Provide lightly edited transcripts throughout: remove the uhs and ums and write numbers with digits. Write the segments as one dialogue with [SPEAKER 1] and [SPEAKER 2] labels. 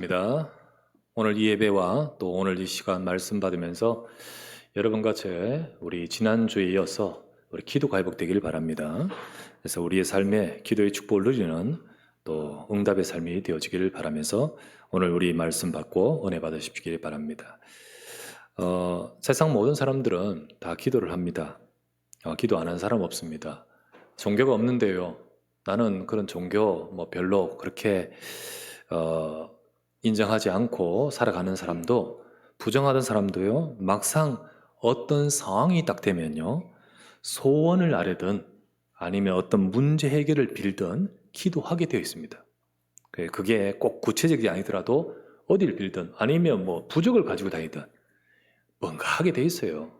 [SPEAKER 1] 입니다. 오늘 이 예배와 또 오늘 이 시간 말씀 받으면서 여러분과 우리 지난주에 이어서 우리 기도가 회복되길 바랍니다. 그래서 우리의 삶에 기도의 축복을 누리는 또 응답의 삶이 되어지기를 바라면서 오늘 우리 말씀 받고 은혜 받으시길 바랍니다. 세상 모든 사람들은 다 기도를 합니다. 기도 안 하는 사람 없습니다. 종교가 없는데요. 나는 그런 종교 별로 그렇게 인정하지 않고 살아가는 사람도, 부정하던 사람도요, 막상 어떤 상황이 딱 되면요, 소원을 아뢰든 아니면 어떤 문제 해결을 빌든 기도하게 되어 있습니다. 그게 꼭 구체적이 아니더라도 어디를 빌든 아니면 부적을 가지고 다니든 뭔가 하게 돼 있어요.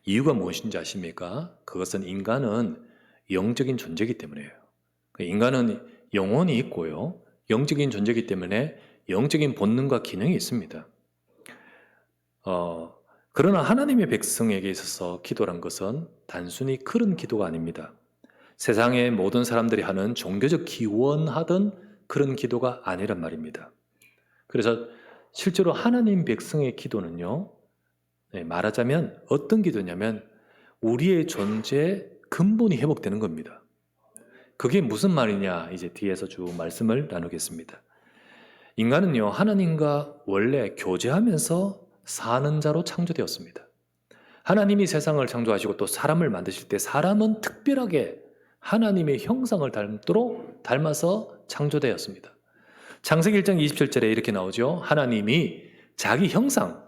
[SPEAKER 1] 이유가 무엇인지 아십니까? 그것은 인간은 영적인 존재이기 때문이에요. 인간은 영혼이 있고요, 영적인 존재이기 때문에 영적인 본능과 기능이 있습니다. 그러나 하나님의 백성에게 있어서 기도란 것은 단순히 그런 기도가 아닙니다. 세상의 모든 사람들이 하는 종교적 기원하던 그런 기도가 아니란 말입니다. 그래서 실제로 하나님 백성의 기도는요, 말하자면 어떤 기도냐면 우리의 존재의 근본이 회복되는 겁니다. 그게 무슨 말이냐, 이제 뒤에서 쭉 말씀을 나누겠습니다. 인간은요, 하나님과 원래 교제하면서 사는 자로 창조되었습니다. 하나님이 세상을 창조하시고 또 사람을 만드실 때 사람은 특별하게 하나님의 형상을 닮도록 닮아서 창조되었습니다. 창세기 1장 27절에 이렇게 나오죠. 하나님이 자기 형상,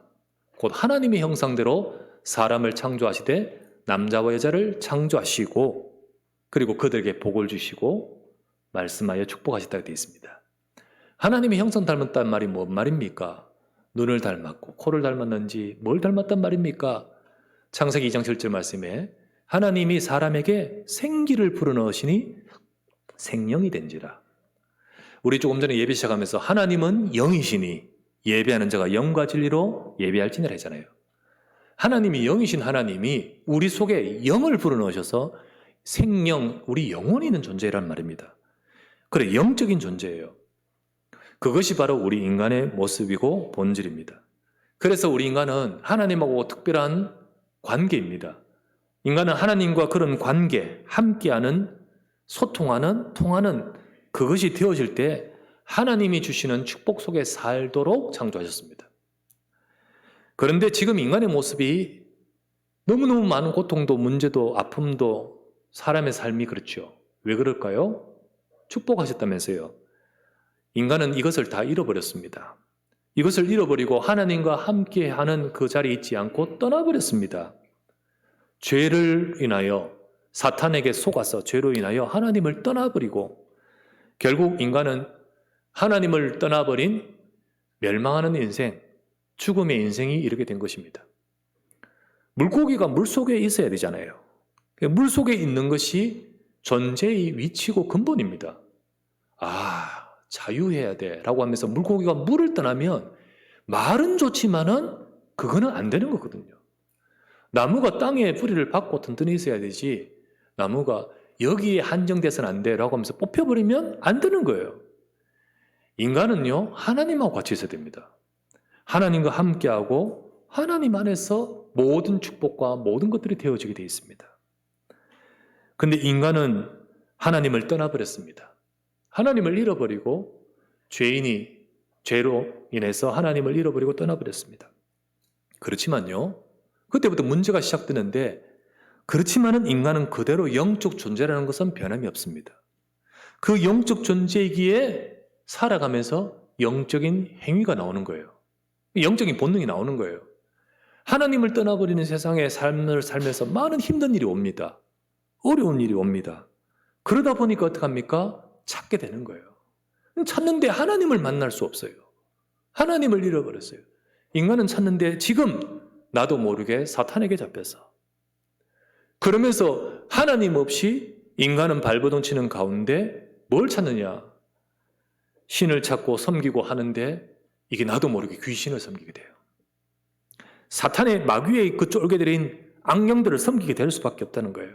[SPEAKER 1] 곧 하나님의 형상대로 사람을 창조하시되 남자와 여자를 창조하시고 그리고 그들에게 복을 주시고 말씀하여 축복하셨다고 되어 있습니다. 하나님의 형상 닮았단 말이 뭔 말입니까? 눈을 닮았고 코를 닮았는지 뭘 닮았단 말입니까? 창세기 2장 7절 말씀에 하나님이 사람에게 생기를 불어넣으시니 생령이 된지라. 우리 조금 전에 예배 시작하면서 하나님은 영이시니 예배하는 자가 영과 진리로 예배할지니라 했잖아요. 하나님이 영이신 하나님이 우리 속에 영을 불어넣으셔서 생령, 우리 영혼이 있는 존재란 말입니다. 그래, 영적인 존재예요. 그것이 바로 우리 인간의 모습이고 본질입니다. 그래서 우리 인간은 하나님하고 특별한 관계입니다. 인간은 하나님과 그런 관계, 함께하는, 소통하는, 통하는 그것이 되어질 때 하나님이 주시는 축복 속에 살도록 창조하셨습니다. 그런데 지금 인간의 모습이 너무너무 많은 고통도 문제도 아픔도 사람의 삶이 그렇죠. 왜 그럴까요? 축복하셨다면서요. 인간은 이것을 다 잃어버렸습니다. 이것을 잃어버리고 하나님과 함께하는 그 자리에 있지 않고 떠나버렸습니다. 죄를 인하여 사탄에게 속아서 죄로 인하여 하나님을 떠나버리고 결국 인간은 하나님을 떠나버린 멸망하는 인생, 죽음의 인생이 이르게 된 것입니다. 물고기가 물속에 있어야 되잖아요. 물속에 있는 것이 존재의 위치고 근본입니다. 자유해야 돼 라고 하면서 물고기가 물을 떠나면 말은 좋지만은 그거는 안 되는 거거든요. 나무가 땅에 뿌리를 박고 튼튼히 있어야 되지, 나무가 여기에 한정돼서는 안 돼 라고 하면서 뽑혀버리면 안 되는 거예요. 인간은요, 하나님하고 같이 있어야 됩니다. 하나님과 함께하고 하나님 안에서 모든 축복과 모든 것들이 되어지게 되어 있습니다. 근데 인간은 하나님을 떠나버렸습니다. 하나님을 잃어버리고 죄인이 죄로 인해서 하나님을 잃어버리고 떠나버렸습니다. 그렇지만요, 그때부터 문제가 시작되는데, 그렇지만은 인간은 그대로 영적 존재라는 것은 변함이 없습니다. 그 영적 존재이기에 살아가면서 영적인 행위가 나오는 거예요. 영적인 본능이 나오는 거예요. 하나님을 떠나버리는 세상의 삶을 살면서 많은 힘든 일이 옵니다. 어려운 일이 옵니다. 그러다 보니까 어떡합니까? 찾게 되는 거예요. 찾는데 하나님을 만날 수 없어요. 하나님을 잃어버렸어요. 인간은 찾는데 지금 나도 모르게 사탄에게 잡혀서, 그러면서 하나님 없이 인간은 발버둥 치는 가운데 뭘 찾느냐? 신을 찾고 섬기고 하는데 이게 나도 모르게 귀신을 섬기게 돼요. 사탄의 마귀의 그 쫄개들인 악령들을 섬기게 될 수밖에 없다는 거예요.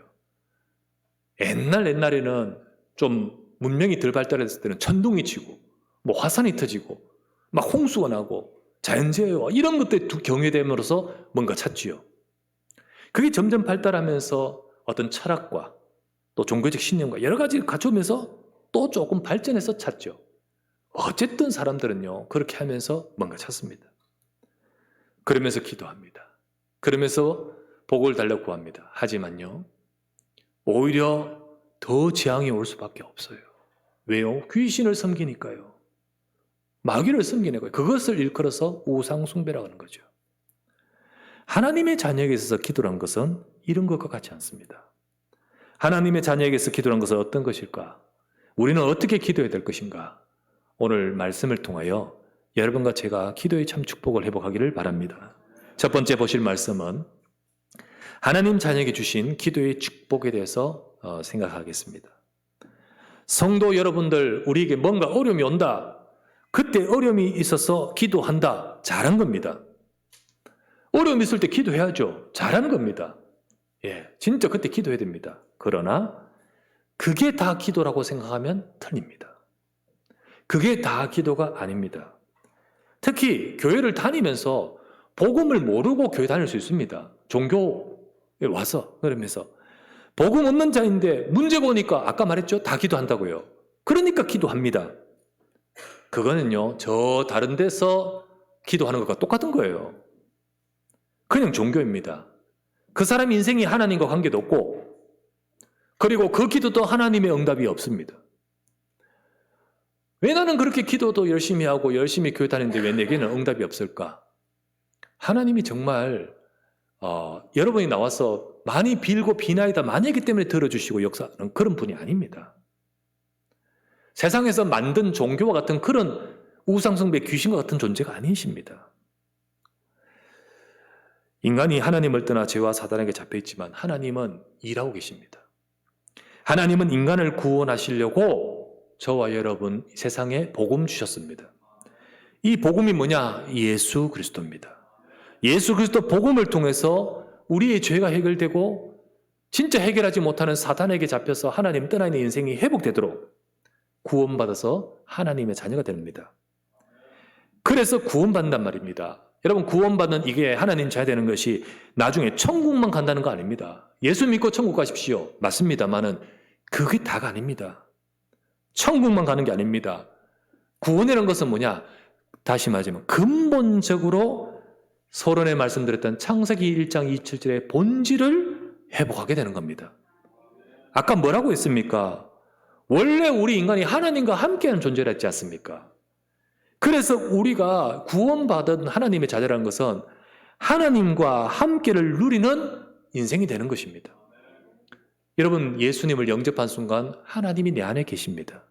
[SPEAKER 1] 옛날에는 좀 문명이 덜 발달했을 때는 천둥이 치고 화산이 터지고 막 홍수가 나고 자연재해와 이런 것들이 경외됨으로써 뭔가 찾지요. 그게 점점 발달하면서 어떤 철학과 또 종교적 신념과 여러 가지를 갖추면서 또 조금 발전해서 찾죠. 어쨌든 사람들은요, 그렇게 하면서 뭔가 찾습니다. 그러면서 기도합니다. 그러면서 복을 달라고 구합니다. 하지만요, 오히려 더 재앙이 올 수밖에 없어요. 왜요? 귀신을 섬기니까요. 마귀를 섬기니까요. 그것을 일컬어서 우상숭배라고 하는 거죠. 하나님의 자녀에게 있어서 기도란 것은 이런 것과 같지 않습니다. 하나님의 자녀에게 있어서 기도란 것은 어떤 것일까? 우리는 어떻게 기도해야 될 것인가? 오늘 말씀을 통하여 여러분과 제가 기도의 참 축복을 회복하기를 바랍니다. 첫 번째 보실 말씀은 하나님 자녀에게 주신 기도의 축복에 대해서 생각하겠습니다. 성도 여러분들, 우리에게 뭔가 어려움이 온다. 그때 어려움이 있어서 기도한다. 잘한 겁니다. 어려움이 있을 때 기도해야죠. 잘하는 겁니다. 예, 진짜 그때 기도해야 됩니다. 그러나 그게 다 기도라고 생각하면 틀립니다. 그게 다 기도가 아닙니다. 특히 교회를 다니면서 복음을 모르고 교회 다닐 수 있습니다. 종교에 와서 그러면서 복음 없는 자인데 문제 보니까 아까 말했죠? 다 기도한다고요. 그러니까 기도합니다. 그거는요, 저 다른 데서 기도하는 것과 똑같은 거예요. 그냥 종교입니다. 그 사람 인생이 하나님과 관계도 없고, 그리고 그 기도도 하나님의 응답이 없습니다. 왜 나는 그렇게 기도도 열심히 하고 열심히 교회 다니는데 왜 내게는 응답이 없을까? 하나님이 정말 여러분이 나와서 많이 빌고 비나이다 많이 했기 때문에 들어주시고 역사하는 그런 분이 아닙니다. 세상에서 만든 종교와 같은 그런 우상숭배 귀신과 같은 존재가 아니십니다. 인간이 하나님을 떠나 죄와 사단에게 잡혀있지만 하나님은 일하고 계십니다. 하나님은 인간을 구원하시려고 저와 여러분 세상에 복음 주셨습니다. 이 복음이 뭐냐? 예수 그리스도입니다. 예수 그리스도 복음을 통해서 우리의 죄가 해결되고 진짜 해결하지 못하는 사단에게 잡혀서 하나님 떠나 있는 인생이 회복되도록 구원받아서 하나님의 자녀가 됩니다. 그래서 구원받는단 말입니다. 여러분, 구원받는 이게 하나님 자녀 되는 것이 나중에 천국만 간다는 거 아닙니다. 예수 믿고 천국 가십시오. 맞습니다만은 그게 다가 아닙니다. 천국만 가는 게 아닙니다. 구원이라는 것은 뭐냐? 다시 말하자면 근본적으로 서론에 말씀드렸던 창세기 1장 27절의 본질을 회복하게 되는 겁니다. 아까 뭐라고 했습니까? 원래 우리 인간이 하나님과 함께하는 존재라 했지 않습니까? 그래서 우리가 구원받은 하나님의 자녀라는 것은 하나님과 함께를 누리는 인생이 되는 것입니다. 여러분, 예수님을 영접한 순간 하나님이 내 안에 계십니다.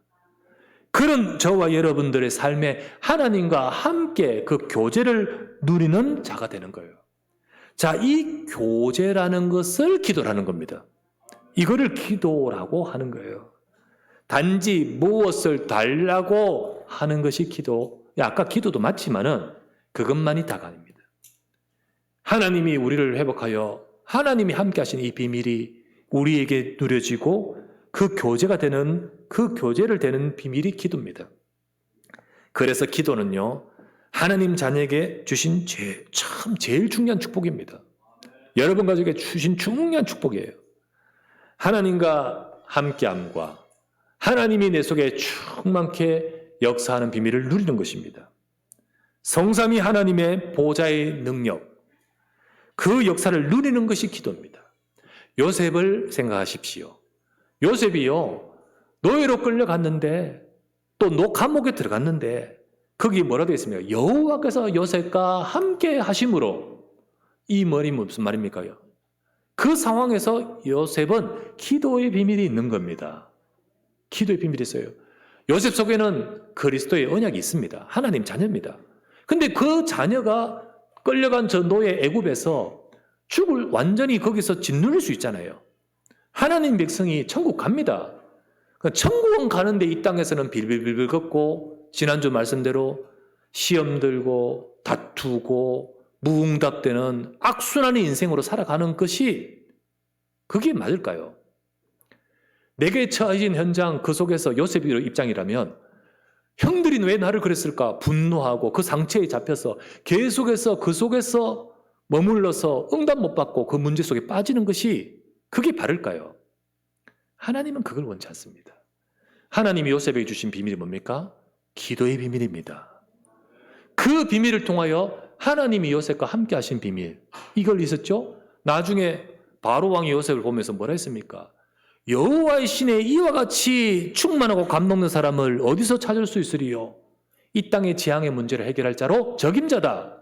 [SPEAKER 1] 그런 저와 여러분들의 삶에 하나님과 함께 그 교제를 누리는 자가 되는 거예요. 자, 이 교제라는 것을 기도라는 겁니다. 이거를 기도라고 하는 거예요. 단지 무엇을 달라고 하는 것이 기도. 아까 기도도 맞지만은 그것만이 다가 아닙니다. 하나님이 우리를 회복하여 하나님이 함께 하신 이 비밀이 우리에게 누려지고 그 교제가 되는, 그 교제를 되는 비밀이 기도입니다. 그래서 기도는요, 하나님 자녀에게 주신 참 제일 중요한 축복입니다. 여러분 가족에게 주신 중요한 축복이에요. 하나님과 함께함과 하나님이 내 속에 충만케 역사하는 비밀을 누리는 것입니다. 성삼위 하나님의 보좌의 능력, 그 역사를 누리는 것이 기도입니다. 요셉을 생각하십시오. 요셉이요, 노예로 끌려갔는데 또 감옥에 들어갔는데 거기 뭐라 되어 있습니까? 여호와께서 요셉과 함께 하심으로. 이 말이 무슨 말입니까? 그 상황에서 요셉은 기도의 비밀이 있는 겁니다. 기도의 비밀이 있어요. 요셉 속에는 그리스도의 언약이 있습니다. 하나님 자녀입니다. 근데 그 자녀가 끌려간 저 노예 애굽에서 완전히 거기서 짓누를 수 있잖아요. 하나님 백성이 천국 갑니다. 천국은 가는데 이 땅에서는 빌빌빌빌 걷고 지난주 말씀대로 시험 들고 다투고 무응답되는 악순환의 인생으로 살아가는 것이 그게 맞을까요? 내게 처해진 현장 그 속에서 요셉의 입장이라면 형들이 왜 나를 그랬을까? 분노하고 그 상처에 잡혀서 계속해서 그 속에서 머물러서 응답 못 받고 그 문제 속에 빠지는 것이 그게 바를까요? 하나님은 그걸 원치 않습니다. 하나님이 요셉에게 주신 비밀이 뭡니까? 기도의 비밀입니다. 그 비밀을 통하여 하나님이 요셉과 함께 하신 비밀, 이걸 있었죠? 나중에 바로 왕이 요셉을 보면서 뭐라 했습니까? 여호와의 신에 이와 같이 충만하고 감동된 사람을 어디서 찾을 수 있으리요? 이 땅의 재앙의 문제를 해결할 자로 적임자다.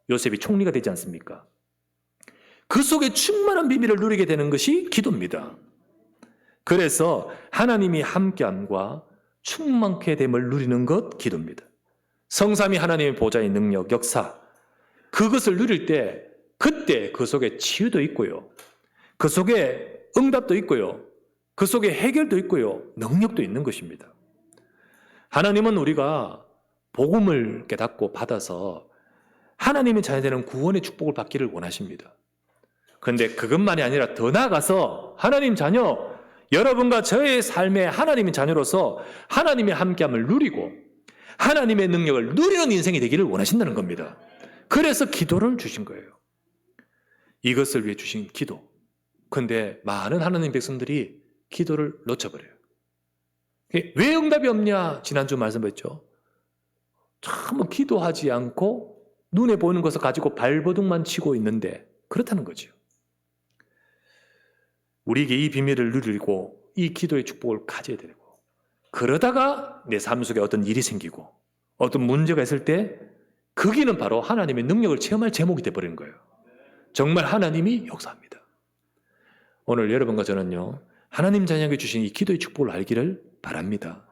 [SPEAKER 1] 요셉이 총리가 되지 않습니까? 그 속에 충만한 비밀을 누리게 되는 것이 기도입니다. 그래서 하나님이 함께함과 충만케 됨을 누리는 것 기도입니다. 성삼위 하나님의 보좌의 능력, 역사, 그것을 누릴 때 그때 그 속에 치유도 있고요. 그 속에 응답도 있고요. 그 속에 해결도 있고요. 능력도 있는 것입니다. 하나님은 우리가 복음을 깨닫고 받아서 하나님의 자녀되는 구원의 축복을 받기를 원하십니다. 그런데 그것만이 아니라 더 나아가서 하나님 자녀, 여러분과 저의 삶의 하나님의 자녀로서 하나님의 함께함을 누리고 하나님의 능력을 누리는 인생이 되기를 원하신다는 겁니다. 그래서 기도를 주신 거예요. 이것을 위해 주신 기도. 그런데 많은 하나님 백성들이 기도를 놓쳐버려요. 왜 응답이 없냐? 지난주 말씀드렸죠. 참 기도하지 않고 눈에 보이는 것을 가지고 발버둥만 치고 있는데 그렇다는 거죠. 우리에게 이 비밀을 누리고 이 기도의 축복을 가져야 되고, 그러다가 내 삶 속에 어떤 일이 생기고 어떤 문제가 있을 때 거기는 바로 하나님의 능력을 체험할 제목이 되어버리는 거예요. 정말 하나님이 역사합니다. 오늘 여러분과 저는요, 하나님 자녀에게 주신 이 기도의 축복을 알기를 바랍니다.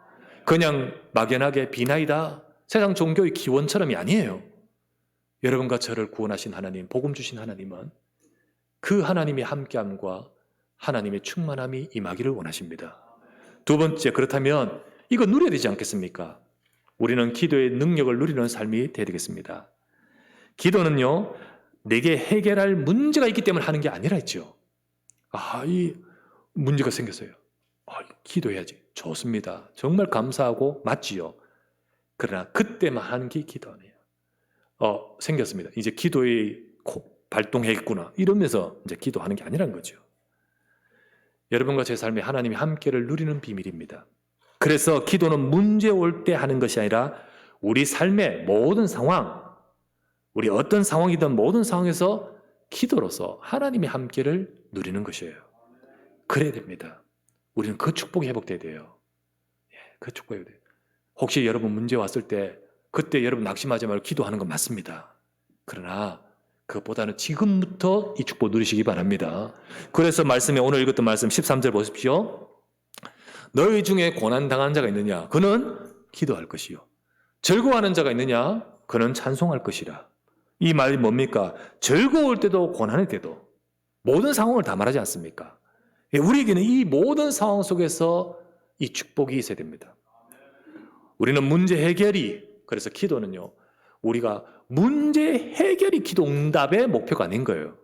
[SPEAKER 1] 그냥 막연하게 비나이다 세상 종교의 기원처럼이 아니에요. 여러분과 저를 구원하신 하나님, 복음 주신 하나님은 그 하나님의 함께함과 하나님의 충만함이 임하기를 원하십니다. 두 번째, 그렇다면 이거 누려야 되지 않겠습니까? 우리는 기도의 능력을 누리는 삶이 되어야 되겠습니다. 기도는요, 내게 해결할 문제가 있기 때문에 하는 게 아니라 했죠. 이 문제가 생겼어요. 기도해야지. 좋습니다. 정말 감사하고 맞지요. 그러나 그때만 하는 게 기도 아니에요. 생겼습니다. 이제 기도의 발동해야겠구나. 이러면서 이제 기도하는 게 아니란 거죠. 여러분과 제 삶에 하나님의 함께를 누리는 비밀입니다. 그래서 기도는 문제 올 때 하는 것이 아니라 우리 삶의 모든 상황, 우리 어떤 상황이든 모든 상황에서 기도로서 하나님의 함께를 누리는 것이에요. 그래야 됩니다. 우리는 그 축복이 회복돼야 돼요. 그 축복이 돼요. 혹시 여러분 문제 왔을 때 그때 여러분 낙심하지 말고 기도하는 건 맞습니다. 그러나 그것보다는 지금부터 이 축복 누리시기 바랍니다. 그래서 말씀에 오늘 읽었던 말씀 13절 보십시오. 너희 중에 고난당한 자가 있느냐? 그는 기도할 것이요. 즐거워하는 자가 있느냐? 그는 찬송할 것이라. 이 말이 뭡니까? 즐거울 때도 고난일 때도 모든 상황을 다 말하지 않습니까? 우리에게는 이 모든 상황 속에서 이 축복이 있어야 됩니다. 우리는 문제 해결이, 그래서 기도는요, 우리가 문제 해결이 기도 응답의 목표가 아닌 거예요.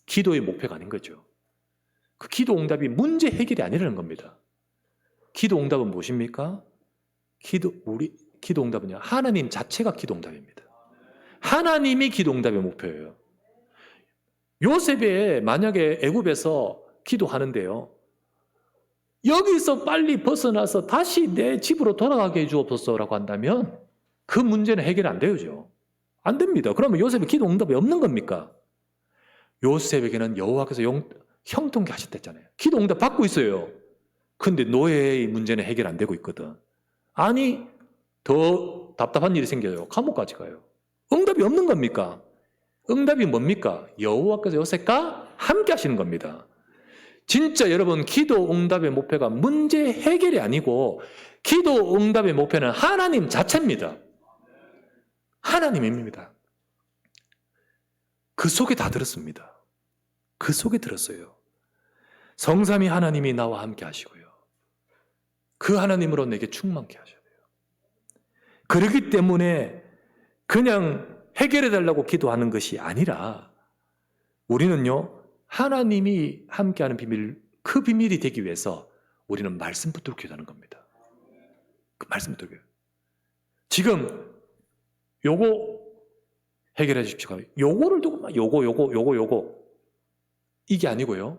[SPEAKER 1] 기도의 목표가 아닌 거죠. 그 기도 응답이 문제 해결이 아니라는 겁니다. 기도 응답은 무엇입니까? 기도 응답은요, 하나님 자체가 기도 응답입니다. 하나님이 기도 응답의 목표예요. 요셉이 만약에 애굽에서 기도하는데요, 여기서 빨리 벗어나서 다시 내 집으로 돌아가게 해주옵소서라고 한다면 그 문제는 해결 안 되죠. 안 됩니다. 그러면 요셉의 기도 응답이 없는 겁니까? 요셉에게는 여호와께서 형통케 하셨댔잖아요. 기도 응답 받고 있어요. 근데 노예의 문제는 해결 안 되고 있거든. 아니, 더 답답한 일이 생겨요. 감옥까지 가요. 응답이 없는 겁니까? 응답이 뭡니까? 여호와께서 요셉과 함께 하시는 겁니다. 진짜 여러분, 기도 응답의 목표가 문제 해결이 아니고 기도 응답의 목표는 하나님 자체입니다. 하나님입니다. 그 속에 다 들었습니다. 그 속에 들었어요. 성삼위 하나님이 나와 함께 하시고요. 그 하나님으로 내게 충만케 하셔야 돼요. 그렇기 때문에 그냥 해결해 달라고 기도하는 것이 아니라 우리는요, 하나님이 함께하는 비밀, 그 비밀이 되기 위해서 우리는 말씀 붙들고 기도하는 겁니다. 그 말씀 붙들고. 지금 요거 해결해 주십시오. 요거를 두고 막 요거 이게 아니고요.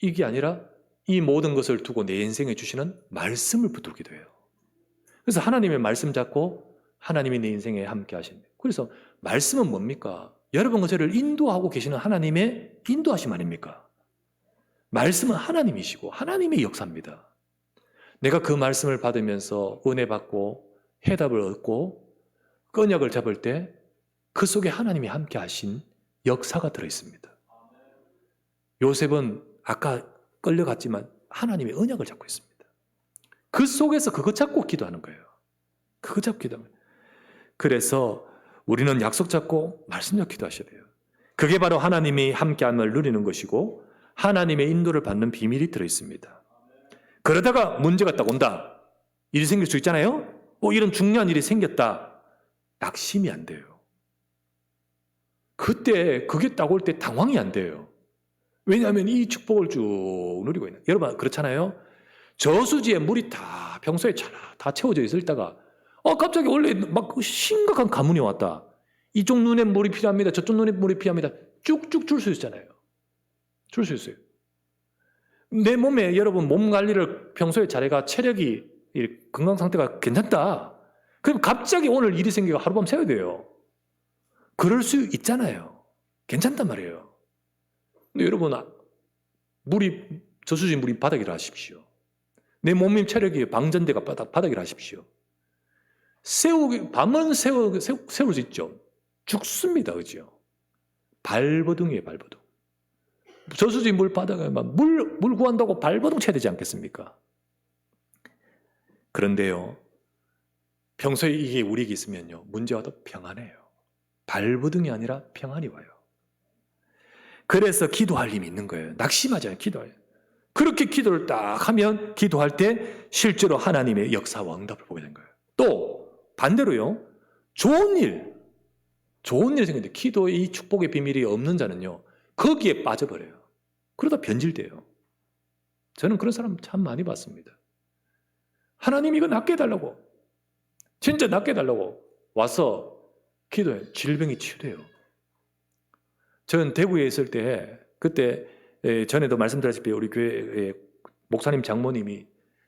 [SPEAKER 1] 이게 아니라 이 모든 것을 두고 내 인생에 주시는 말씀을 붙들고 기도해요. 그래서 하나님의 말씀 잡고 하나님이 내 인생에 함께 하신다. 그래서 말씀은 뭡니까? 여러분과 저를 인도하고 계시는 하나님의 인도하심 아닙니까? 말씀은 하나님이시고 하나님의 역사입니다. 내가 그 말씀을 받으면서 은혜 받고 해답을 얻고 언약을 잡을 때 그 속에 하나님이 함께 하신 역사가 들어있습니다. 요셉은 아까 끌려갔지만 하나님의 언약을 잡고 있습니다. 그 속에서 그거 잡고 기도하는 거예요. 그거 잡고 기도하는 거예요. 그래서 우리는 약속 잡고 말씀 잡고 기도하셔야 돼요. 그게 바로 하나님이 함께함을 누리는 것이고 하나님의 인도를 받는 비밀이 들어있습니다. 그러다가 문제가 딱 온다. 일이 생길 수 있잖아요. 이런 중요한 일이 생겼다. 낙심이 안 돼요. 그때 그게 딱 올 때 당황이 안 돼요. 왜냐하면 이 축복을 쭉 누리고 있는. 여러분 그렇잖아요. 저수지에 물이 다 평소에 다 채워져 있다가 갑자기 원래 막 심각한 가뭄이 왔다. 이쪽 눈에 물이 필요합니다. 저쪽 눈에 물이 필요합니다. 쭉쭉 줄 수 있잖아요. 줄 수 있어요. 내 몸에 여러분 몸 관리를 평소에 잘해가 체력이 건강 상태가 괜찮다. 그럼 갑자기 오늘 일이 생기고 하룻밤 새야 돼요. 그럴 수 있잖아요. 괜찮단 말이에요. 근데 여러분 저수지 물이 바닥이라 하십시오. 내 몸의 체력이 방전대가 바닥이라 하십시오. 밤은 세울 수 있죠. 죽습니다. 그죠? 발버둥이에요. 발버둥. 저수지 물 바닥에 물 구한다고 발버둥 쳐야 되지 않겠습니까? 그런데요. 평소에 이게 우리에게 있으면요. 문제가 더 평안해요. 발버둥이 아니라 평안이 와요. 그래서 기도할 힘이 있는 거예요. 낙심하지 않아요. 기도해요. 그렇게 기도를 딱 하면 기도할 때 실제로 하나님의 역사와 응답을 보게 된 거예요. 또 반대로요. 좋은 일이 생기는데 기도의 이 축복의 비밀이 없는 자는요. 거기에 빠져버려요. 그러다 변질돼요. 저는 그런 사람 참 많이 봤습니다. 하나님 이거 낫게 해달라고. 진짜 낫게 해달라고 와서 기도해. 질병이 치유돼요. 저는 대구에 있을 때 그때 전에도 말씀드렸다시피 우리 교회 목사님 장모님이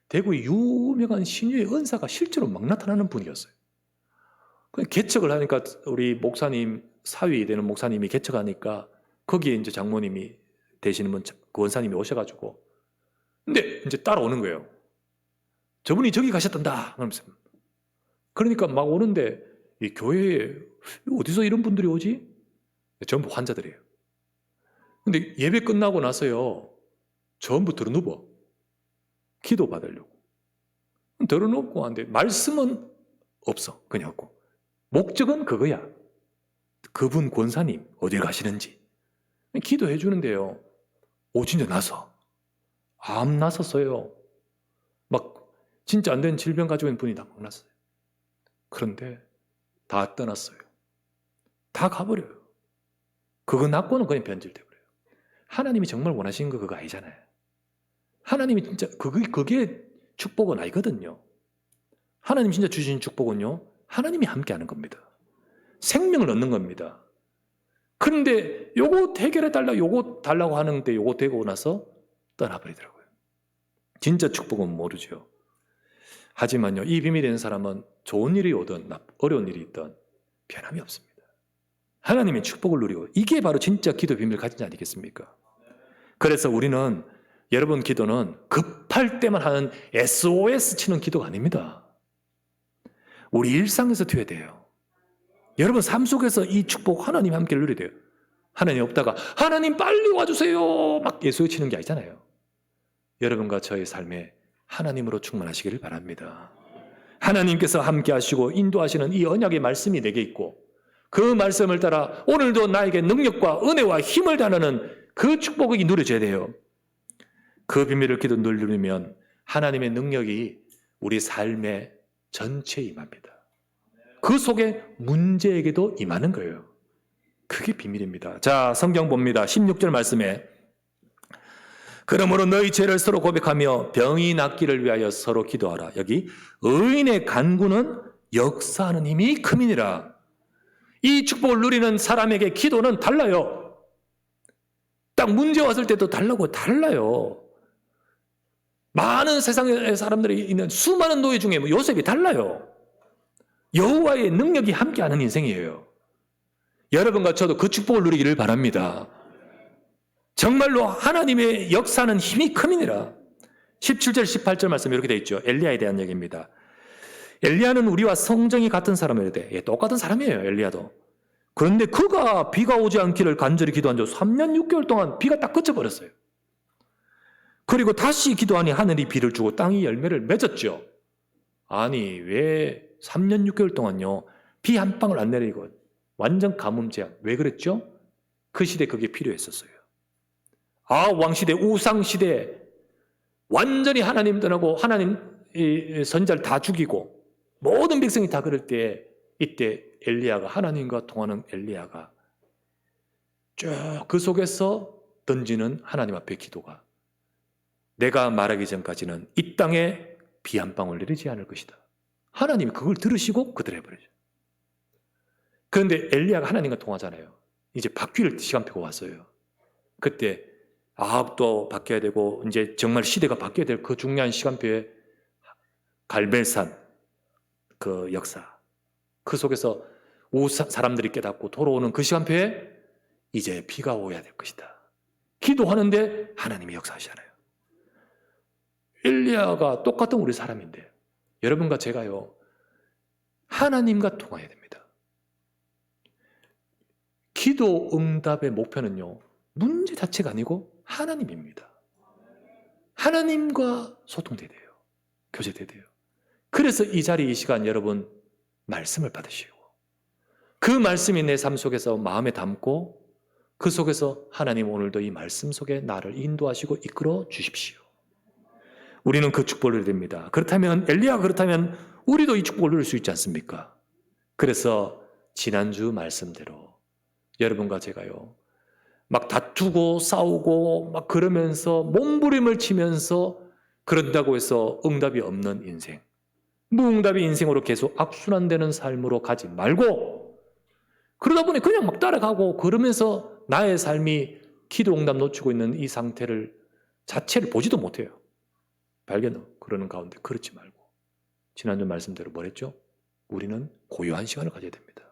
[SPEAKER 1] 대구의 유명한 신유의 은사가 실제로 막 나타나는 분이었어요. 개척을 하니까 우리 목사님 사위 되는 목사님이 개척하니까 거기에 이제 장모님이 되시는 분, 그 원사님이 오셔가지고 근데 이제 따라오는 거예요. 저분이 저기 가셨단다. 그러니까 막 오는데 이 교회에 어디서 이런 분들이 오지? 전부 환자들이에요. 근데 예배 끝나고 나서요. 전부 들어눕어. 기도 받으려고. 들어눕고 하는데 말씀은 없어. 그냥 없고. 목적은 그거야. 그분 권사님 어딜 가시는지. 기도해 주는데요. 진짜 나서. 암 났었어요. 막 진짜 안 된 질병 가지고 있는 분이 다 막 났어요. 그런데 다 떠났어요. 다 가버려요. 그거 낳고는 그냥 변질돼버려요. 하나님이 정말 원하시는 거 그거 아니잖아요. 하나님이 진짜 그게 축복은 아니거든요. 하나님 진짜 주신 축복은요. 하나님이 함께하는 겁니다. 생명을 얻는 겁니다. 그런데 요거 해결해달라 요거 달라고 하는데 요거 되고 나서 떠나버리더라고요. 진짜 축복은 모르죠. 하지만요. 이 비밀이 있는 사람은 좋은 일이 오든 어려운 일이 있든 변함이 없습니다. 하나님의 축복을 누리고 이게 바로 진짜 기도 비밀을 가진 자 아니겠습니까? 그래서 우리는 여러분 기도는 급할 때만 하는 SOS 치는 기도가 아닙니다. 우리 일상에서 돼야 돼요. 여러분 삶 속에서 이 축복 하나님 함께 누려야 돼요. 하나님 없다가 하나님 빨리 와주세요 막 SOS 치는 게 아니잖아요. 여러분과 저의 삶에 하나님으로 충만하시기를 바랍니다. 하나님께서 함께 하시고 인도하시는 이 언약의 말씀이 내게 있고 그 말씀을 따라 오늘도 나에게 능력과 은혜와 힘을 다하는 그 축복이 누려져야 돼요. 그 비밀을 기도 누리면 하나님의 능력이 우리 삶의 전체에 임합니다. 그 속에 문제에게도 임하는 거예요. 그게 비밀입니다. 자, 성경 봅니다. 16절 말씀에 그러므로 너희 죄를 서로 고백하며 병이 낫기를 위하여 서로 기도하라. 여기 의인의 간구는 역사하는 힘이 큼이니라. 이 축복을 누리는 사람에게 기도는 달라요. 딱 문제 왔을 때도 달라요. 많은 세상의 사람들이 있는 수많은 노예 중에 요셉이 달라요. 여호와의 능력이 함께하는 인생이에요. 여러분과 저도 그 축복을 누리기를 바랍니다. 정말로 하나님의 역사는 힘이 큼이니라. 17절 18절 말씀 이렇게 되어 있죠. 엘리야에 대한 얘기입니다. 엘리야는 우리와 성정이 같은 사람이래. 똑같은 사람이에요, 엘리야도. 그런데 그가 비가 오지 않기를 간절히 기도한 지 3년 6개월 동안 비가 딱 그쳐버렸어요. 그리고 다시 기도하니 하늘이 비를 주고 땅이 열매를 맺었죠. 아니, 왜 3년 6개월 동안요 비 한 방울 안 내리고 완전 가뭄제한. 왜 그랬죠? 그 시대 그게 필요했었어요. 왕시대, 우상시대 완전히 하나님 떠나고 하나님 선자를 다 죽이고 모든 백성이 다 그럴 때, 이때 엘리야가, 하나님과 통하는 엘리야가 쭉 그 속에서 던지는 하나님 앞에 기도가, 내가 말하기 전까지는 이 땅에 비 한 방울 내리지 않을 것이다. 하나님이 그걸 들으시고 그대로 해버리죠. 그런데 엘리야가 하나님과 통하잖아요. 이제 바뀔 시간표가 왔어요. 그때 아합도 바뀌어야 되고 이제 정말 시대가 바뀌어야 될 그 중요한 시간표에 갈멜산 그 역사, 그 속에서 사람들이 깨닫고 돌아오는 그 시간표에 이제 비가 오야 될 것이다. 기도하는데 하나님이 역사하시잖아요. 엘리야가 똑같은 우리 사람인데 여러분과 제가요 하나님과 통해야 됩니다. 기도 응답의 목표는요 문제 자체가 아니고 하나님입니다. 하나님과 소통돼야 돼요. 교제돼야 돼요. 그래서 이 자리, 이 시간 여러분 말씀을 받으시고 그 말씀이 내 삶 속에서 마음에 담고 그 속에서 하나님 오늘도 이 말씀 속에 나를 인도하시고 이끌어 주십시오. 우리는 그 축복을 누려야 됩니다. 그렇다면 엘리야가 그렇다면 우리도 이 축복을 누릴 수 있지 않습니까? 그래서 지난주 말씀대로 여러분과 제가요 막 다투고 싸우고 막 그러면서 몸부림을 치면서 그런다고 해서 응답이 없는 인생, 무응답의 인생으로 계속 악순환되는 삶으로 가지 말고, 그러다 보니 그냥 막 따라가고 그러면서 나의 삶이 기도 응답 놓치고 있는 이 상태를 자체를 보지도 못해요. 그러는 가운데 그렇지 말고 지난주 말씀대로 뭘 했죠? 우리는 고요한 시간을 가져야 됩니다.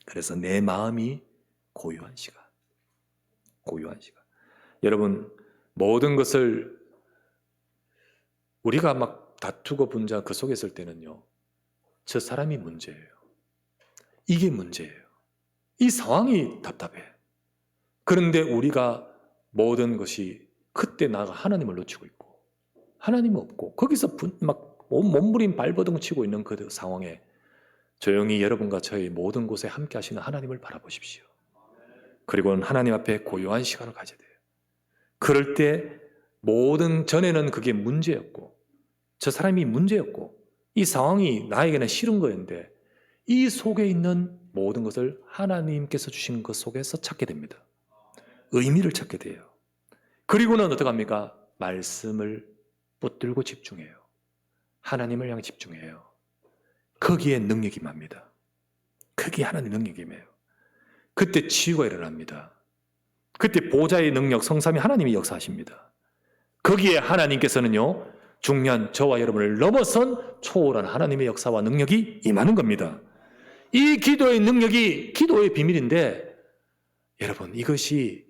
[SPEAKER 1] 그래서 내 마음이 고요한 시간. 여러분, 모든 것을 우리가 막 다투고 분자 그 속에 있을 때는요 저 사람이 문제예요. 이게 문제예요. 이 상황이 답답해. 그런데 우리가 모든 것이 그때 나가 하나님을 놓치고 있고 하나님은 없고 거기서 막 몸부림 발버둥 치고 있는 그 상황에 조용히 여러분과 저의 모든 곳에 함께 하시는 하나님을 바라보십시오. 그리고는 하나님 앞에 고요한 시간을 가져야 돼요. 그럴 때 모든 전에는 그게 문제였고 저 사람이 문제였고 이 상황이 나에게는 싫은 거였는데 이 속에 있는 모든 것을 하나님께서 주신 것 속에서 찾게 됩니다. 의미를 찾게 돼요. 그리고는 어떻게 합니까? 말씀을 붙들고 집중해요. 하나님을 향해 집중해요. 거기에 능력이 맙니다. 그게 하나님의 능력이에요. 그때 치유가 일어납니다. 그때 보좌의 능력, 성삼위 하나님이 역사하십니다. 거기에 하나님께서는요 중요한 저와 여러분을 넘어선 초월한 하나님의 역사와 능력이 임하는 겁니다. 이 기도의 능력이 기도의 비밀인데 여러분, 이것이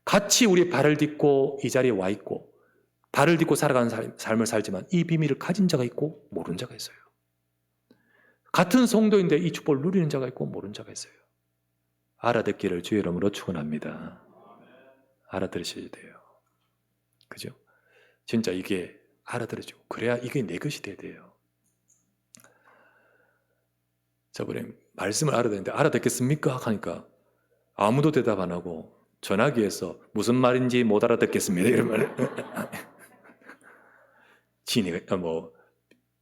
[SPEAKER 1] 같이 우리 발을 딛고 이 자리에 와 있고 발을 딛고 살아가는 삶을 살지만 이 비밀을 가진 자가 있고 모르는 자가 있어요. 같은 성도인데 이 축복을 누리는 자가 있고 모르는 자가 있어요. 알아듣기를 주의 이름으로 축원합니다. 알아들으셔야 돼요. 그죠? 진짜 이게 알아들으죠. 그래야 이게 내 것이 돼야 돼요. 저번에 말씀을 알아듣는데 알아듣겠습니까? 하니까 아무도 대답 안 하고 전화기에서 무슨 말인지 못 알아듣겠습니다. 이러면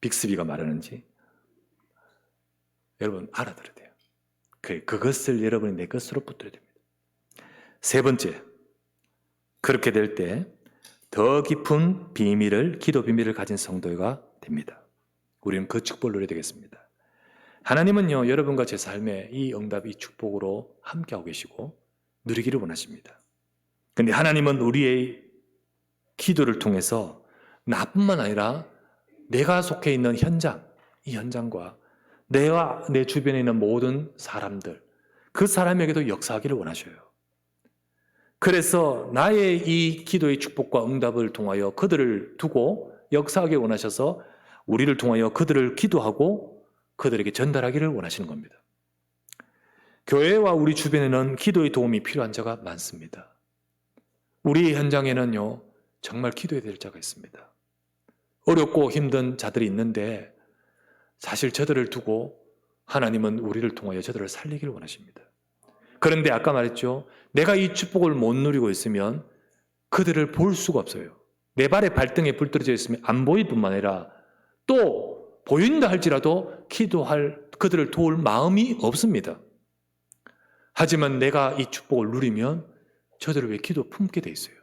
[SPEAKER 1] 빅스비가 말하는지 여러분 알아들어야 돼요. 그것을 여러분이 내 것으로 붙들어야 됩니다. 세 번째, 그렇게 될 때 더 깊은 기도 비밀을 가진 성도가 됩니다. 우리는 그 축복을 누려야 되겠습니다. 하나님은요, 여러분과 제 삶에 이 응답, 이 축복으로 함께하고 계시고 누리기를 원하십니다. 근데 하나님은 우리의 기도를 통해서 나뿐만 아니라 내가 속해 있는 현장, 이 현장과 내와 내 주변에 있는 모든 사람들, 그 사람에게도 역사하기를 원하셔요. 그래서 나의 이 기도의 축복과 응답을 통하여 그들을 두고 역사하기 원하셔서 우리를 통하여 그들을 기도하고 그들에게 전달하기를 원하시는 겁니다. 교회와 우리 주변에는 기도의 도움이 필요한 자가 많습니다. 우리 현장에는요, 정말 기도해야 될 자가 있습니다. 어렵고 힘든 자들이 있는데 사실 저들을 두고 하나님은 우리를 통하여 저들을 살리기를 원하십니다. 그런데 아까 말했죠. 내가 이 축복을 못 누리고 있으면 그들을 볼 수가 없어요. 내 발에 발등에 불 떨어져 있으면 안 보일 뿐만 아니라 또 보인다 할지라도 기도할 그들을 도울 마음이 없습니다. 하지만 내가 이 축복을 누리면 저들을 왜 기도 품게 돼 있어요.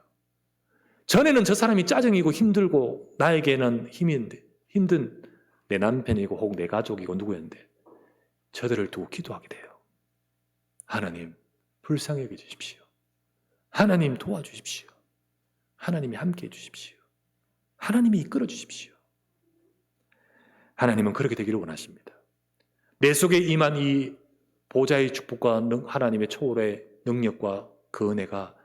[SPEAKER 1] 전에는 저 사람이 짜증이고 힘들고 나에게는 힘든 내 남편이고 혹은 내 가족이고 누구였는데 저들을 두고 기도하게 돼요. 하나님 불쌍히 여겨 주십시오. 하나님 도와주십시오. 하나님이 함께해 주십시오. 하나님이 이끌어 주십시오. 하나님은 그렇게 되기를 원하십니다. 내 속에 임한 이 보좌의 축복과 하나님의 초월의 능력과 그 은혜가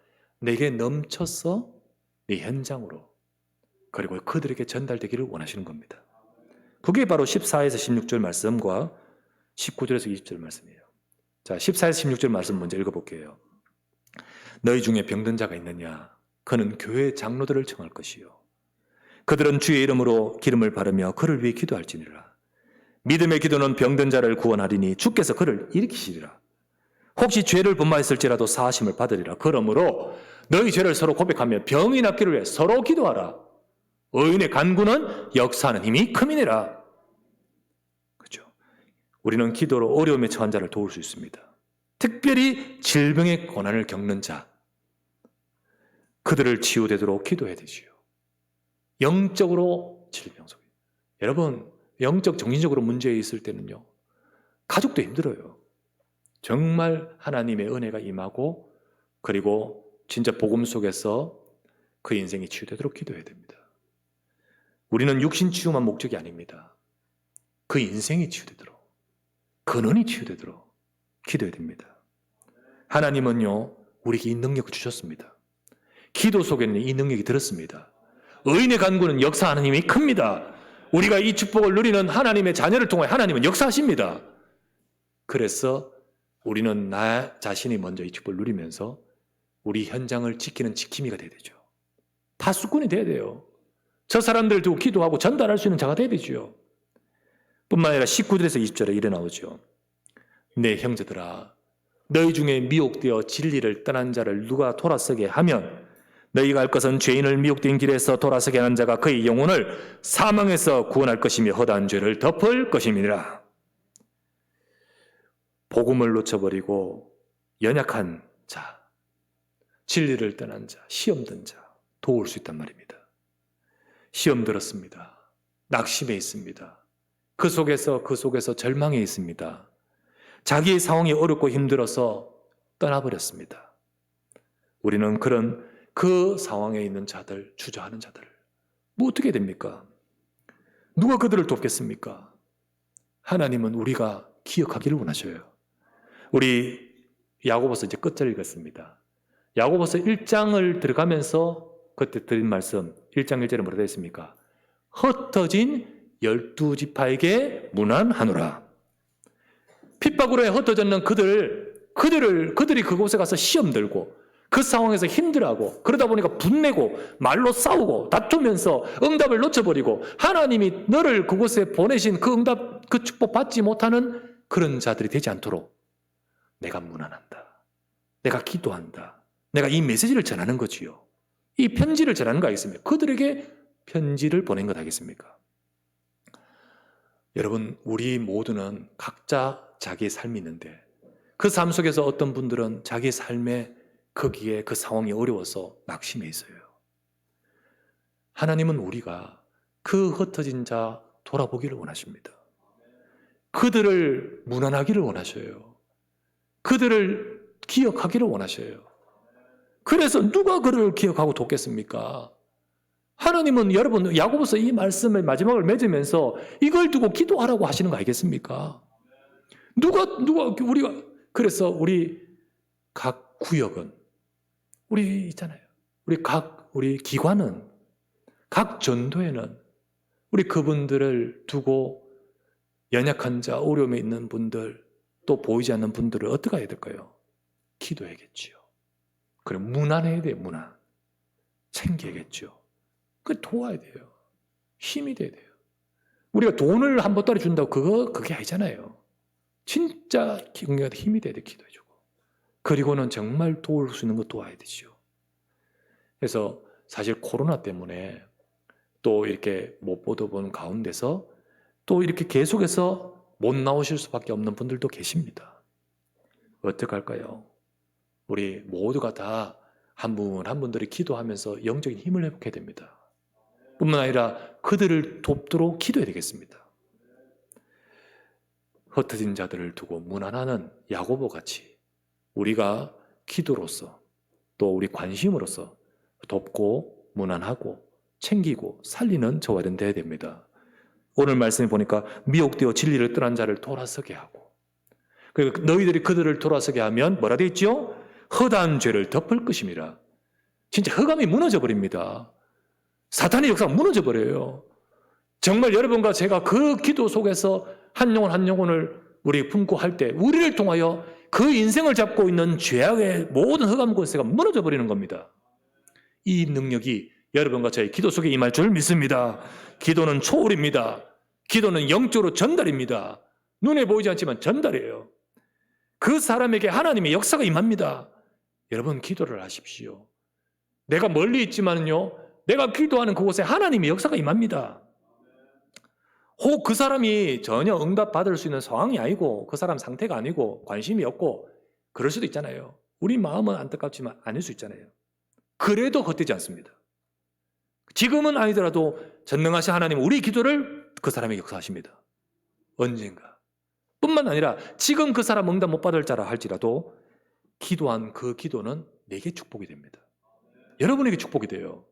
[SPEAKER 1] 내게 넘쳐서 내 현장으로 그리고 그들에게 전달되기를 원하시는 겁니다. 그게 바로 14에서 16절 말씀과 19절에서 20절 말씀이에요. 자, 14에서 16절 말씀 먼저 읽어볼게요. 너희 중에 병든 자가 있느냐? 그는 교회 장로들을 청할 것이요. 그들은 주의 이름으로 기름을 바르며 그를 위해 기도할지니라. 믿음의 기도는 병든 자를 구원하리니 주께서 그를 일으키시리라. 혹시 죄를 범하였을지라도 사하심을 받으리라. 그러므로 너희 죄를 서로 고백하며 병이 낫기를 위해 서로 기도하라. 의인의 간구는 역사하는 힘이 큼이니라. 그렇죠? 우리는 기도로 어려움에 처한 자를 도울 수 있습니다. 특별히 질병의 고난을 겪는 자, 그들을 치유되도록 기도해야 되지요. 영적으로 질병 속에. 여러분, 영적, 정신적으로 문제 있을 때는요, 가족도 힘들어요. 정말 하나님의 은혜가 임하고, 그리고 진짜 복음 속에서 그 인생이 치유되도록 기도해야 됩니다. 우리는 육신 치유만 목적이 아닙니다. 그 인생이 치유되도록, 근원이 치유되도록 기도해야 됩니다. 하나님은요, 우리에게 이 능력을 주셨습니다. 기도 속에는 이 능력이 들었습니다. 의인의 간구는 역사하는 힘이 큽니다. 우리가 이 축복을 누리는 하나님의 자녀를 통해 하나님은 역사하십니다. 그래서 우리는 나 자신이 먼저 이 축복을 누리면서 우리 현장을 지키는 지킴이가 돼야 되죠. 파수꾼이 돼야 돼요. 저 사람들을 두고 기도하고 전달할 수 있는 자가 돼야 되죠. 뿐만 아니라 19절에서 20절에 이래 나오죠. 내 형제들아, 너희 중에 미혹되어 진리를 떠난 자를 누가 돌아서게 하면 너희가 할 것은 죄인을 미혹된 길에서 돌아서게 하는 자가 그의 영혼을 사망에서 구원할 것이며 허다한 죄를 덮을 것임이니라. 복음을 놓쳐버리고 연약한 자, 진리를 떠난 자, 시험 든 자 도울 수 있단 말입니다. 시험 들었습니다. 낙심해 있습니다. 그 속에서 절망해 있습니다. 자기의 상황이 어렵고 힘들어서 떠나버렸습니다. 우리는 그 상황에 있는 자들, 주저하는 자들, 뭐 어떻게 됩니까? 누가 그들을 돕겠습니까? 하나님은 우리가 기억하기를 원하셔요. 우리 야고보서 이제 끝절 읽었습니다. 야고보서 1장을 들어가면서 그때 드린 말씀 1장 1절에 뭐라고 되어 있습니까? 흩어진 12지파에게 문안하노라. 핍박으로 흩어졌는 그들이 그곳에 가서 시험 들고 그 상황에서 힘들어하고 그러다 보니까 분내고 말로 싸우고 다투면서 응답을 놓쳐버리고 하나님이 너를 그곳에 보내신 그 응답, 그 축복 받지 못하는 그런 자들이 되지 않도록 내가 문안한다. 내가 기도한다. 내가 이 메시지를 전하는 거지요. 이 편지를 전하는 거 아니겠습니까? 그들에게 편지를 보낸 것 아니겠습니까? 여러분, 우리 모두는 각자 자기의 삶이 있는데 그 삶 속에서 어떤 분들은 자기의 삶에 거기에 그 상황이 어려워서 낙심해 있어요. 하나님은 우리가 그 흩어진 자 돌아보기를 원하십니다. 그들을 무난하기를 원하셔요. 그들을 기억하기를 원하셔요. 그래서 누가 그를 기억하고 돕겠습니까? 하나님은 여러분 야고보서 이 말씀의 마지막을 맺으면서 이걸 두고 기도하라고 하시는 거 아니겠습니까? 우리가 그래서 우리 각 구역은 우리 있잖아요. 우리 기관은 각 전도에는 우리 그분들을 두고 연약한 자, 어려움에 있는 분들, 또 보이지 않는 분들을 어떻게 해야 될까요? 기도해야겠지요. 그래 무난해야 돼요. 무난. 챙겨야겠죠. 그 도와야 돼요. 힘이 돼야 돼요. 우리가 돈을 한 보따리 준다고 그게 아니잖아요. 진짜 힘이 돼야 돼. 기도해주고. 그리고는 정말 도울 수 있는 거 도와야 되죠. 그래서 사실 코로나 때문에 또 이렇게 못 보던 가운데서 또 이렇게 계속해서 못 나오실 수밖에 없는 분들도 계십니다. 어떡할까요? 우리 모두가 다 한 분 한 분들이 기도하면서 영적인 힘을 회복해야 됩니다. 뿐만 아니라 그들을 돕도록 기도해야 되겠습니다. 흩어진 자들을 두고 무난하는 야고보 같이 우리가 기도로서 또 우리 관심으로서 돕고 무난하고 챙기고 살리는 저와 되어야 됩니다. 오늘 말씀에 보니까 미혹되어 진리를 떠난 자를 돌아서게 하고, 그리고 너희들이 그들을 돌아서게 하면 뭐라 되어 있죠? 허다한 죄를 덮을 것임이라. 진짜 흑암이 무너져 버립니다. 사탄의 역사가 무너져 버려요. 정말 여러분과 제가 그 기도 속에서 한 영혼 한 영혼을 우리 품고 할 때 우리를 통하여 그 인생을 잡고 있는 죄악의 모든 흑암 권세가 무너져 버리는 겁니다. 이 능력이 여러분과 저의 기도 속에 임할 줄 믿습니다. 기도는 초월입니다. 기도는 영적으로 전달입니다. 눈에 보이지 않지만 전달이에요. 그 사람에게 하나님의 역사가 임합니다. 여러분 기도를 하십시오. 내가 멀리 있지만요, 내가 기도하는 그곳에 하나님의 역사가 임합니다. 혹 그 사람이 전혀 응답받을 수 있는 상황이 아니고 그 사람 상태가 아니고 관심이 없고 그럴 수도 있잖아요. 우리 마음은 안타깝지만 아닐 수 있잖아요. 그래도 헛되지 않습니다. 지금은 아니더라도 전능하신 하나님 우리 기도를 그 사람에게 역사하십니다. 언젠가. 뿐만 아니라 지금 그 사람 응답 못 받을 자라 할지라도 기도한 그 기도는 내게 축복이 됩니다. 여러분에게 축복이 돼요.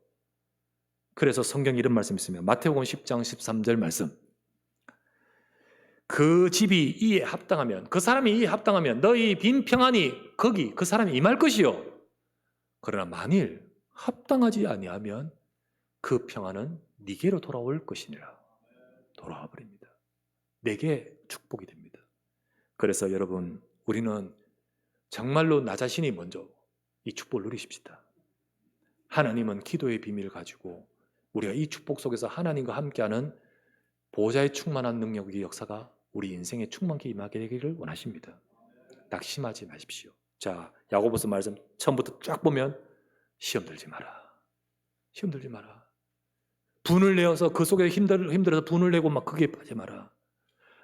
[SPEAKER 1] 그래서 성경에 이런 말씀이 있습니다. 마태복음 10장 13절 말씀. 그 집이 이에 합당하면, 그 사람이 이에 합당하면 너희 빈 평안이 거기 그 사람이 임할 것이요. 그러나 만일 합당하지 아니하면 그 평안은 네게로 돌아올 것이니라. 돌아와 버립니다. 내게 축복이 됩니다. 그래서 여러분 우리는 정말로 나 자신이 먼저 이 축복을 누리십시다. 하나님은 기도의 비밀을 가지고 우리가 이 축복 속에서 하나님과 함께하는 보좌의 충만한 능력의 역사가 우리 인생에 충만케 임하게 되기를 원하십니다. 낙심하지 마십시오. 자, 야고보서 말씀 처음부터 쫙 보면 시험 들지 마라. 시험 들지 마라. 분을 내어서 그 속에 힘들어서 분을 내고 막 그게 빠지 마라.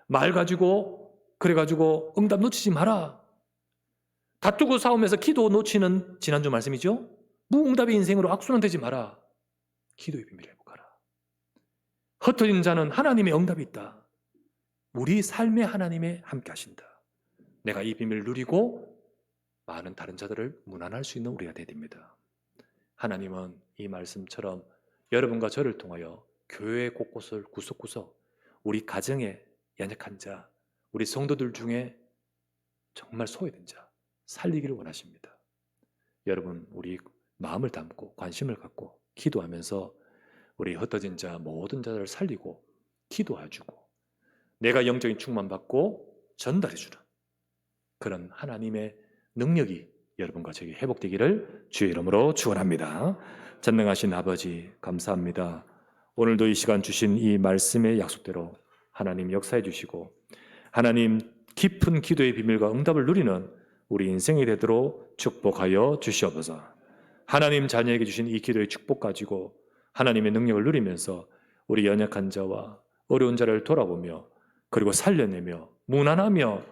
[SPEAKER 1] 말 가지고 그래가지고 응답 놓치지 마라. 다투고 싸우면서 기도 놓치는 지난주 말씀이죠. 무응답의 인생으로 악순환되지 마라. 기도의 비밀을 회복하라. 흩어진 자는 하나님의 응답이 있다. 우리 삶에 하나님의 함께 하신다. 내가 이 비밀을 누리고 많은 다른 자들을 문안할 수 있는 우리가 되어야 됩니다. 하나님은 이 말씀처럼 여러분과 저를 통하여 교회 곳곳을 구석구석 우리 가정에 연약한 자, 우리 성도들 중에 정말 소외된 자 살리기를 원하십니다. 여러분 우리 마음을 담고 관심을 갖고 기도하면서 우리 흩어진 자 모든 자들을 살리고 기도해주고 내가 영적인 충만받고 전달해주는 그런 하나님의 능력이 여러분과 저에게 회복되기를 주의 이름으로 축원합니다. 전능하신 아버지 감사합니다. 오늘도 이 시간 주신 이 말씀의 약속대로 하나님 역사해 주시고 하나님 깊은 기도의 비밀과 응답을 누리는 우리 인생이 되도록 축복하여 주시옵소서. 하나님 자녀에게 주신 이 기도의 축복 가지고 하나님의 능력을 누리면서 우리 연약한 자와 어려운 자를 돌아보며 그리고 살려내며 무난하며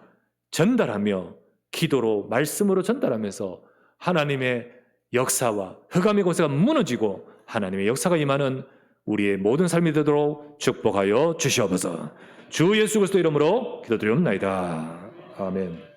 [SPEAKER 1] 전달하며 기도로 말씀으로 전달하면서 하나님의 역사와 흑암의 권세가 무너지고 하나님의 역사가 임하는 우리의 모든 삶이 되도록 축복하여 주시옵소서. 주 예수 그리스도 이름으로 기도드리옵나이다. 아멘.